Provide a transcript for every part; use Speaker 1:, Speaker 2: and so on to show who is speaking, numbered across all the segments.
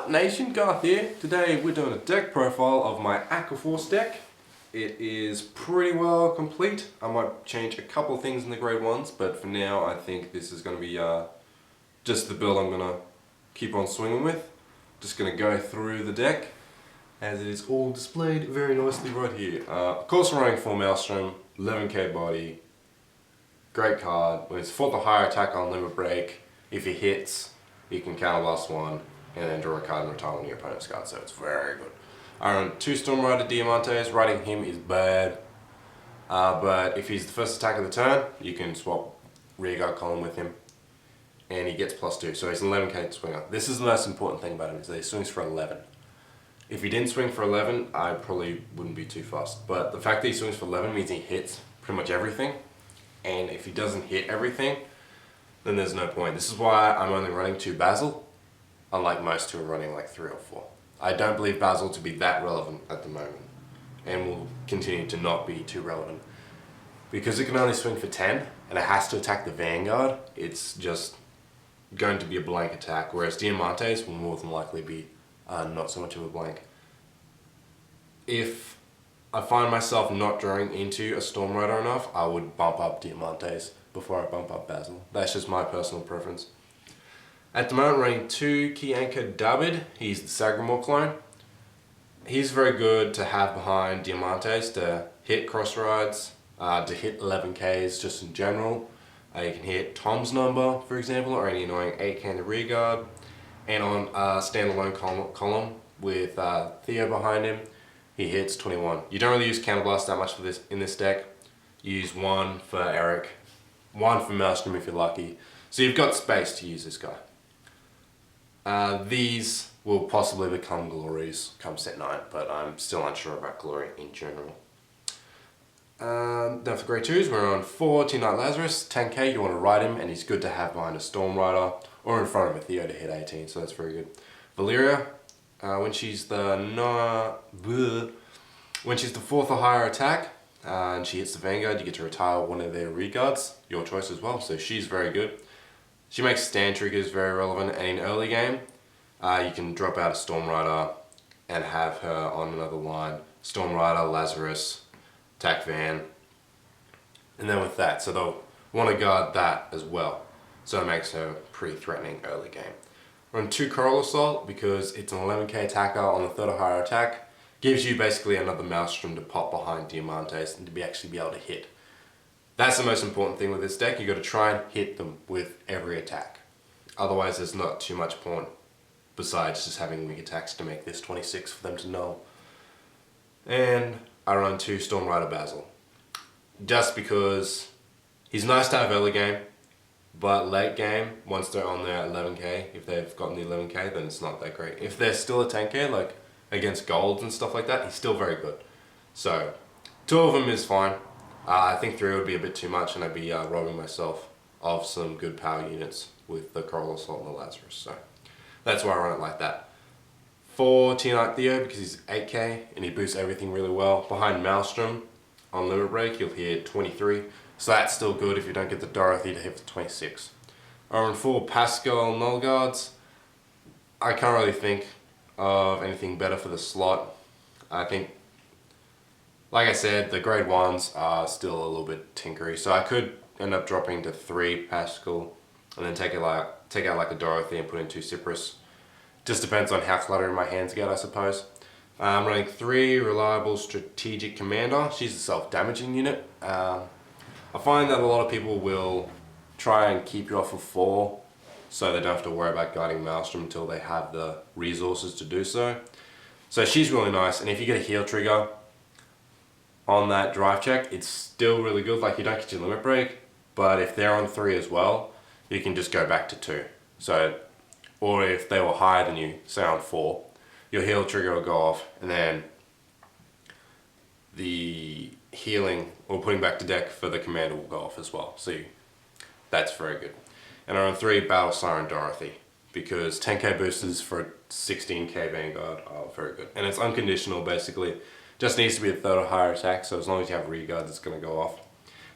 Speaker 1: up nation, Garth here. Today we're doing a deck profile of my Aqua deck. It is pretty well complete. I might change a couple of things in the grade 1s, but for now I think this is going to be just the build I'm going to keep on swinging with. Just going to go through the deck as it is all displayed very nicely right here. Of course we're running full Maelstrom, 11k body, great card. When it's 4th or higher attack on limit break, if he hits, he can counterblast 1 and then draw a card and retire one of your opponent's cards, so it's very good. I run 2 Storm Rider Diamantes. Riding him is bad, but if he's the first attack of the turn, you can swap rearguard column with him, and he gets +2, so he's an 11k swinger. This is the most important thing about him, is that he swings for 11. If he didn't swing for 11, I probably wouldn't be too fussed, but the fact that he swings for 11 means he hits pretty much everything, and if he doesn't hit everything, then there's no point. This is why I'm only running 2 Basil, unlike most who are running like 3 or 4. I don't believe Basil to be that relevant at the moment, and will continue to not be too relevant. Because it can only swing for 10, and it has to attack the Vanguard, it's just going to be a blank attack, whereas Diamantes will more than likely be not so much of a blank. If I find myself not drawing into a Storm Rider enough, I would bump up Diamantes before I bump up Basil. That's just my personal preference. At the moment, running 2 Key Anchor David. He's the Sagramore clone. He's very good to have behind Diamantes to hit cross rides, to hit 11Ks just in general. You can hit Tom's number, for example, or any annoying 8k in the rear guard. And on a standalone column with Theo behind him, he hits 21. You don't really use Counterblast that much for this in this deck. You use 1 for Eric, 1 for Maelstrom if you're lucky. So you've got space to use this guy. These will possibly become glories come set 9, but I'm still unsure about glory in general. Now for grade 2s, we're on 4 T-Knight Lazarus, 10k, you want to ride him, and he's good to have behind a Storm Rider or in front of a Theo to hit 18, so that's very good. Valeria, when she's the 4th or higher attack, and she hits the Vanguard, you get to retire one of their rearguards, your choice as well, so she's very good. She makes stand triggers very relevant, and in early game, you can drop out a Storm Rider and have her on another line. Storm Rider, Lazarus, attack Van, and then with that, so they'll want to guard that as well. So it makes her pretty threatening early game. Run 2 Coral Assault because it's an 11k attacker on the 3rd or higher attack. Gives you basically another Maelstrom to pop behind Diamantes and to actually be able to hit. That's the most important thing with this deck. You've got to try and hit them with every attack. Otherwise there's not too much point besides just having weak attacks to make this 26 for them to null. And I run 2 Storm Rider Basil. Just because he's nice to have early game, but late game, once they're on their 11k, if they've gotten the 11k, then it's not that great. If they're still a 10k, like against golds and stuff like that, he's still very good. So 2 of them is fine. I think 3 would be a bit too much, and I'd be robbing myself of some good power units with the Coral Assault and the Lazarus. So that's why I run it like that. 4 T-Knight Theo because he's 8k and he boosts everything really well. Behind Maelstrom on limit break, you'll hit 23. So that's still good if you don't get the Dorothy to hit for 26. I run 4 Pascal Null Guards. I can't really think of anything better for the slot. I think, like I said, the grade 1s are still a little bit tinkery, so I could end up dropping to 3 Pascal and then take out like a Dorothy and put in 2 Cypress. Just depends on how cluttered my hands get, I suppose. I'm running 3 Reliable Strategic Commander. She's a self-damaging unit. I find that a lot of people will try and keep you off of 4 so they don't have to worry about guarding Maelstrom until they have the resources to do so. So she's really nice, and if you get a heal trigger on that drive check, it's still really good. Like, you don't get your limit break, but if they're on 3 as well, you can just go back to 2. So, or if they were higher than you, say on 4, your heal trigger will go off, and then the healing or putting back to deck for the commander will go off as well. So that's very good. And I run 3 Battle Siren Dorothy because 10k boosters for a 16k Vanguard are very good. And it's unconditional basically. Just needs to be a 3rd or higher attack, so as long as you have rear guards, it's going to go off.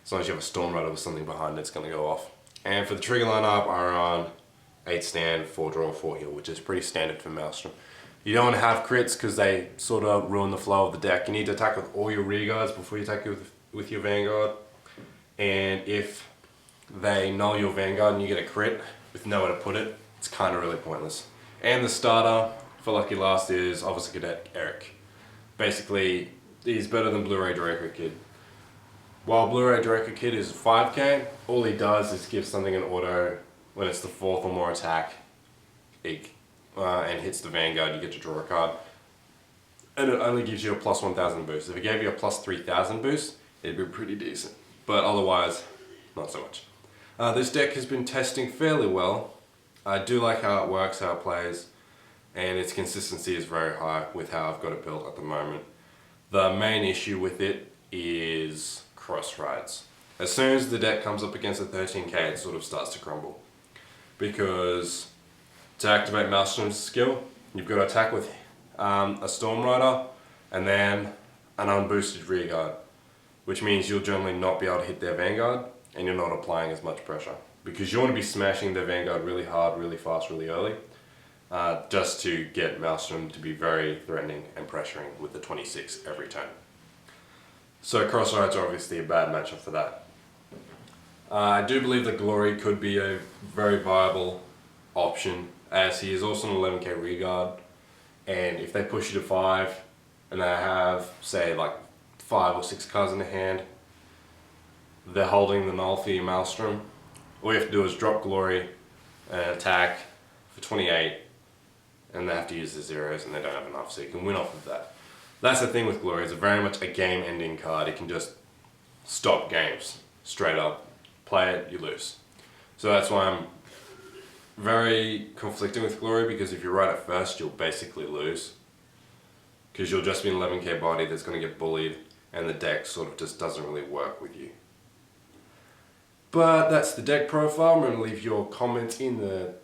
Speaker 1: As long as you have a Storm Rider with something behind it, it's going to go off. And for the trigger lineup, I run 8 stand, 4 draw, 4 heal, which is pretty standard for Maelstrom. You don't want to have crits because they sort of ruin the flow of the deck. You need to attack with all your rear guards before you attack with your Vanguard. And if they null your Vanguard and you get a crit with nowhere to put it, it's kind of really pointless. And the starter for Lucky Last is obviously Cadet Eric. Basically, he's better than Blu-ray Draco Kid. While Blu-ray Draco Kid is 5k, all he does is give something an auto when it's the 4th or more attack and hits the Vanguard, you get to draw a card. And it only gives you a plus 1000 boost. If it gave you a plus 3000 boost, it'd be pretty decent. But otherwise, not so much. This deck has been testing fairly well. I do like how it works, how it plays, and its consistency is very high with how I've got it built at the moment. The main issue with it is cross rides. As soon as the deck comes up against a 13k, it sort of starts to crumble. Because to activate Maelstrom's skill, you've got to attack with a Storm Rider and then an unboosted rear guard, which means you'll generally not be able to hit their Vanguard and you're not applying as much pressure. Because you want to be smashing their Vanguard really hard, really fast, really early, just to get Maelstrom to be very threatening and pressuring with the 26 every turn. So cross rides are obviously a bad matchup for that. I do believe that Glory could be a very viable option, as he is also an 11k rear guard, and if they push you to 5 and they have, say, like 5 or 6 cards in the hand, they're holding the null for your Maelstrom. All you have to do is drop Glory and attack for 28, and they have to use the zeros and they don't have enough, so you can win off of that. That's the thing with Glory, it's very much a game-ending card. It can just stop games, straight up. Play it, you lose. So that's why I'm very conflicted with Glory, because if you're right at first, you'll basically lose. Because you'll just be an 11k body that's going to get bullied, and the deck sort of just doesn't really work with you. But that's the deck profile. I'm going to leave your comments in the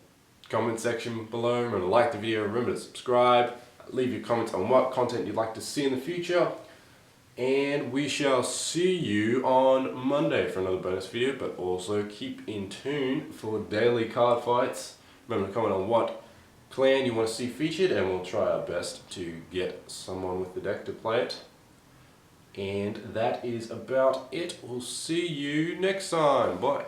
Speaker 1: comment section below. Remember to like the video, remember to subscribe, leave your comments on what content you'd like to see in the future. And we shall see you on Monday for another bonus video, but also keep in tune for daily card fights. Remember to comment on what clan you want to see featured, and we'll try our best to get someone with the deck to play it. And that is about it. We'll see you next time. Bye.